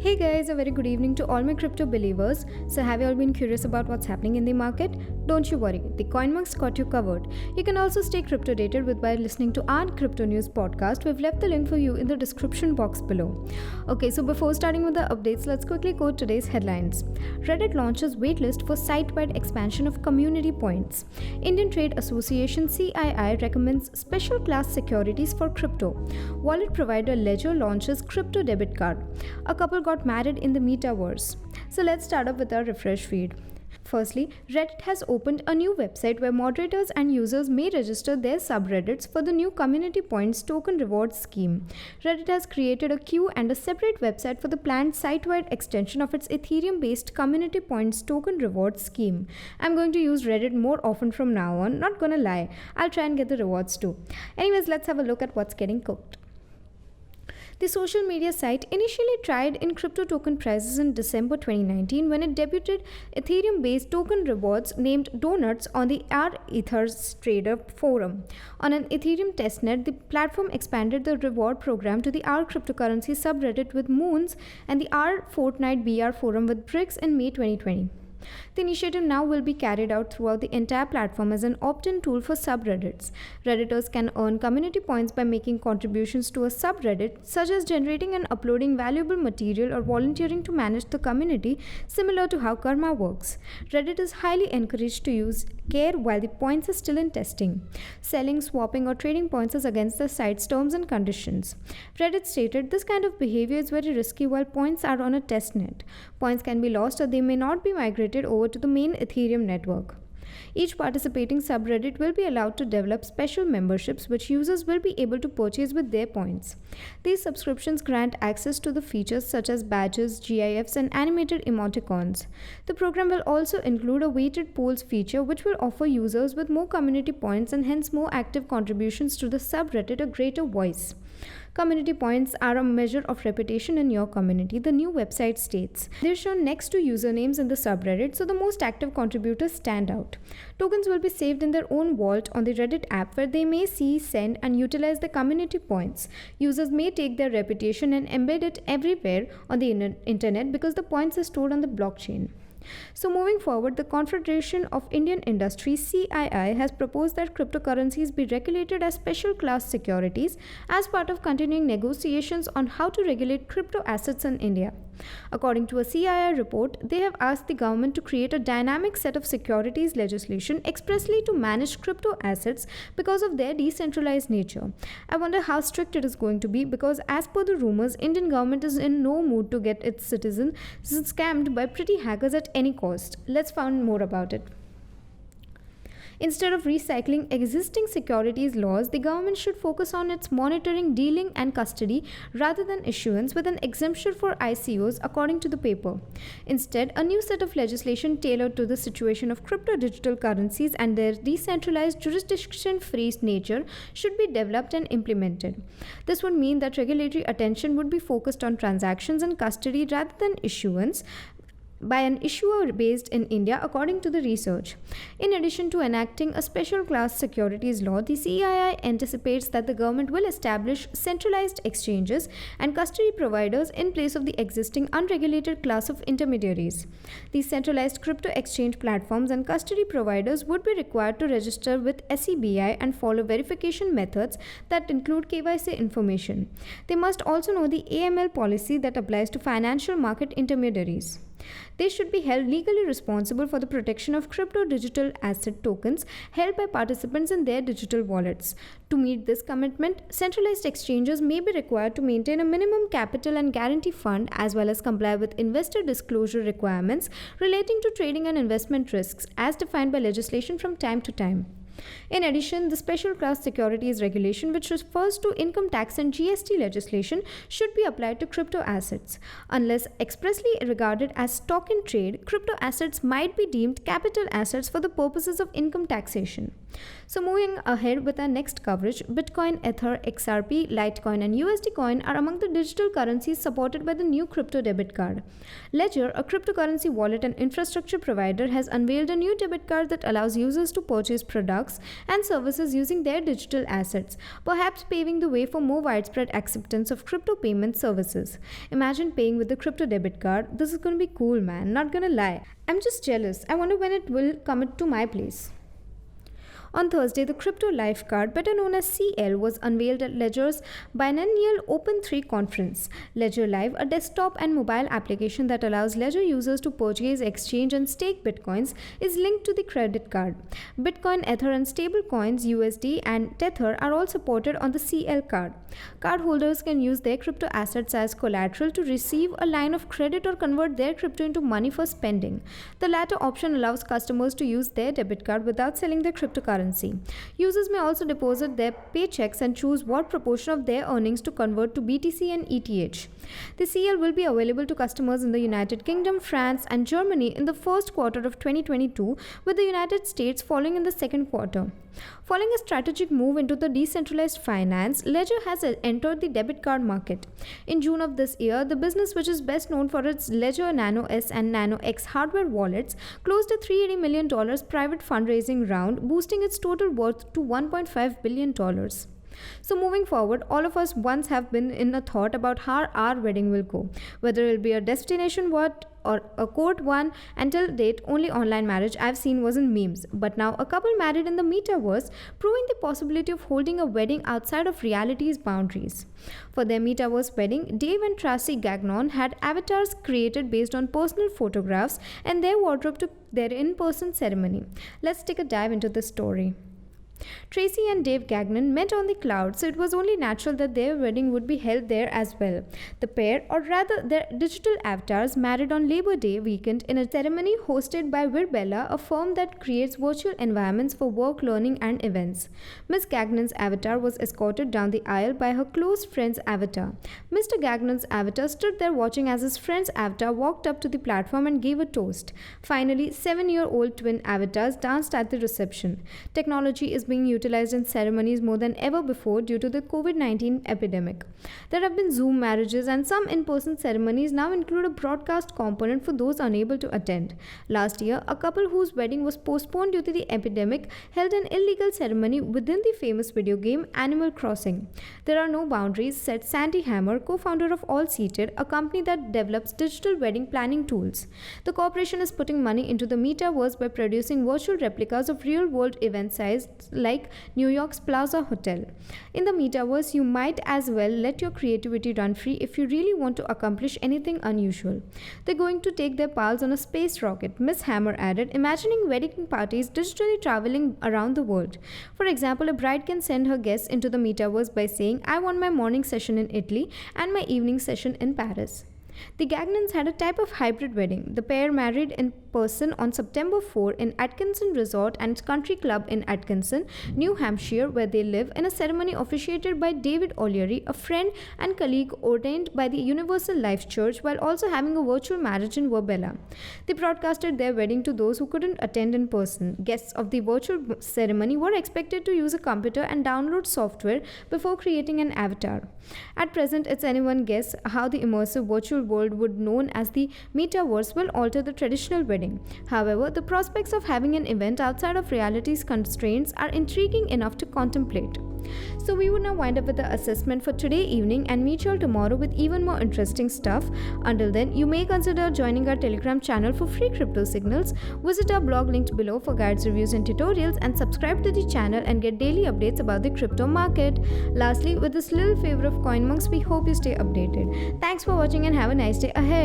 Hey guys, a very good evening to all my crypto believers. So, have you all been curious about what's happening in the market? Don't you worry, the CoinMonks got you covered. You can also stay crypto dated with by listening to our Crypto News podcast. We've left the link for you in the description box below. Okay, so before starting with the updates, let's quickly quote today's headlines. Reddit launches waitlist for site-wide expansion of community points. Indian Trade Association CII recommends special class securities for crypto. Wallet provider Ledger launches crypto debit card. A couple got married in the metaverse. So let's start up with our refresh feed. Firstly, Reddit has opened a new website where moderators and users may register their subreddits for the new Community Points token reward scheme. Reddit has created a queue and a separate website for the planned site-wide extension of its Ethereum-based Community Points token reward scheme. I'm going to use Reddit more often from now on, not gonna lie. I'll try and get the rewards too. Anyways, let's have a look at what's getting cooked. The social media site initially tried in crypto token prices in December 2019 when it debuted Ethereum-based token rewards named Donuts on the r/Ethers Trader forum. On an Ethereum testnet, the platform expanded the reward program to the R cryptocurrency subreddit with Moons and the R Fortnite BR forum with Bricks in May 2020. The initiative now will be carried out throughout the entire platform as an opt-in tool for subreddits. Redditors can earn community points by making contributions to a subreddit, such as generating and uploading valuable material or volunteering to manage the community, similar to how Karma works. Reddit is highly encouraged to use care while the points are still in testing. Selling, swapping, or trading points is against the site's terms and conditions. Reddit stated this kind of behavior is very risky while points are on a testnet. Points can be lost or they may not be migrated over to the main Ethereum network. Each participating subreddit will be allowed to develop special memberships which users will be able to purchase with their points. These subscriptions grant access to the features such as badges, GIFs, and animated emoticons. The program will also include a weighted polls feature which will offer users with more community points and hence more active contributions to the subreddit a greater voice. Community points are a measure of reputation in your community, the new website states. They're shown next to usernames in the subreddit, so the most active contributors stand out. Tokens will be saved in their own vault on the Reddit app where they may see, send, and utilize the community points. Users may take their reputation and embed it everywhere on the internet because the points are stored on the blockchain. So moving forward, the Confederation of Indian Industries CII has proposed that cryptocurrencies be regulated as special class securities as part of continuing negotiations on how to regulate crypto assets in India. According to a CII report, they have asked the government to create a dynamic set of securities legislation expressly to manage crypto assets because of their decentralized nature. I wonder how strict it is going to be because as per the rumors, Indian government is in no mood to get its citizens scammed by pretty hackers at any cost. Let's find more about it. Instead of recycling existing securities laws, the government should focus on its monitoring, dealing, and custody rather than issuance with an exemption for ICOs, according to the paper. Instead, a new set of legislation tailored to the situation of crypto digital currencies and their decentralized jurisdiction-free nature should be developed and implemented. This would mean that regulatory attention would be focused on transactions and custody rather than issuance by an issuer based in India, according to the research. In addition to enacting a special class securities law, the CII anticipates that the government will establish centralized exchanges and custody providers in place of the existing unregulated class of intermediaries. These centralized crypto exchange platforms and custody providers would be required to register with SEBI and follow verification methods that include KYC information. They must also know the AML policy that applies to financial market intermediaries. They should be held legally responsible for the protection of crypto digital asset tokens held by participants in their digital wallets. To meet this commitment, centralized exchanges may be required to maintain a minimum capital and guarantee fund as well as comply with investor disclosure requirements relating to trading and investment risks as defined by legislation from time to time. In addition, the special class securities regulation, which refers to income tax and GST legislation, should be applied to crypto assets. Unless expressly regarded as stock in trade, crypto assets might be deemed capital assets for the purposes of income taxation. So moving ahead with our next coverage, Bitcoin, Ether, XRP, Litecoin and USD Coin are among the digital currencies supported by the new crypto debit card. Ledger, a cryptocurrency wallet and infrastructure provider, has unveiled a new debit card that allows users to purchase products and services using their digital assets, perhaps paving the way for more widespread acceptance of crypto payment services. Imagine paying with the crypto debit card. This is going to be cool, man. Not gonna lie. I'm just jealous. I wonder when it will come to my place. On Thursday, the Crypto Life Card, better known as CL, was unveiled at Ledger's biennial Open3 conference. Ledger Live, a desktop and mobile application that allows Ledger users to purchase, exchange, and stake bitcoins, is linked to the credit card. Bitcoin, Ether, and stablecoins USD and Tether are all supported on the CL card. Cardholders can use their crypto assets as collateral to receive a line of credit or convert their crypto into money for spending. The latter option allows customers to use their debit card without selling their cryptocurrency. Users may also deposit their paychecks and choose what proportion of their earnings to convert to BTC and ETH. The CL will be available to customers in the United Kingdom, France, and Germany in the first quarter of 2022, with the United States following in the second quarter. Following a strategic move into the decentralized finance, Ledger has entered the debit card market. In June of this year, the business, which is best known for its Ledger Nano S and Nano X hardware wallets, closed a $380 million private fundraising round, boosting its total worth to $1.5 billion. So moving forward, all of us once have been in a thought about how our wedding will go, whether it will be a destination what or a court one. Until date, only online marriage I've seen was in memes, but now a couple married in the metaverse, proving the possibility of holding a wedding outside of reality's boundaries. For their metaverse wedding, Dave and Tracy Gagnon had avatars created based on personal photographs and their wardrobe to their in-person ceremony. Let's take a dive into the story. Tracy and Dave Gagnon met on the cloud, so it was only natural that their wedding would be held there as well. The pair, or rather their digital avatars, married on Labor Day weekend in a ceremony hosted by Virbella, a firm that creates virtual environments for work, learning, and events. Miss Gagnon's avatar was escorted down the aisle by her close friend's avatar. Mr. Gagnon's avatar stood there watching as his friend's avatar walked up to the platform and gave a toast. Finally, 7-year-old twin avatars danced at the reception. Technology is being utilized in ceremonies more than ever before due to the COVID-19 epidemic. There have been Zoom marriages, and some in-person ceremonies now include a broadcast component for those unable to attend. Last year, a couple whose wedding was postponed due to the epidemic held an illegal ceremony within the famous video game Animal Crossing. There are no boundaries, said Sandy Hammer, co-founder of All Seated, a company that develops digital wedding planning tools. The corporation is putting money into the metaverse by producing virtual replicas of real-world event sites like New York's Plaza Hotel. In the metaverse, you might as well let your creativity run free if you really want to accomplish anything unusual. They're going to take their pals on a space rocket, Miss Hammer added, imagining wedding parties digitally traveling around the world. For example, a bride can send her guests into the metaverse by saying, "I want my morning session in Italy and my evening session in Paris." The Gagnons had a type of hybrid wedding. The pair married in person on September 4 in Atkinson Resort and Country Club in Atkinson, New Hampshire, where they live, in a ceremony officiated by David O'Leary, a friend and colleague ordained by the Universal Life Church, while also having a virtual marriage in Virbella. They broadcasted their wedding to those who couldn't attend in person. Guests of the virtual ceremony were expected to use a computer and download software before creating an avatar. At present, it's anyone's guess how the immersive virtual world known as the metaverse will alter the traditional wedding. However, the prospects of having an event outside of reality's constraints are intriguing enough to contemplate. So we would now wind up with the assessment for today evening and meet you all tomorrow with even more interesting stuff. Until then, you may consider joining our Telegram channel for free crypto signals, visit our blog linked below for guides, reviews and tutorials, and subscribe to the channel and get daily updates about the crypto market. Lastly, with this little favor of CoinMonks, we hope you stay updated. Thanks for watching and have a nice day ahead.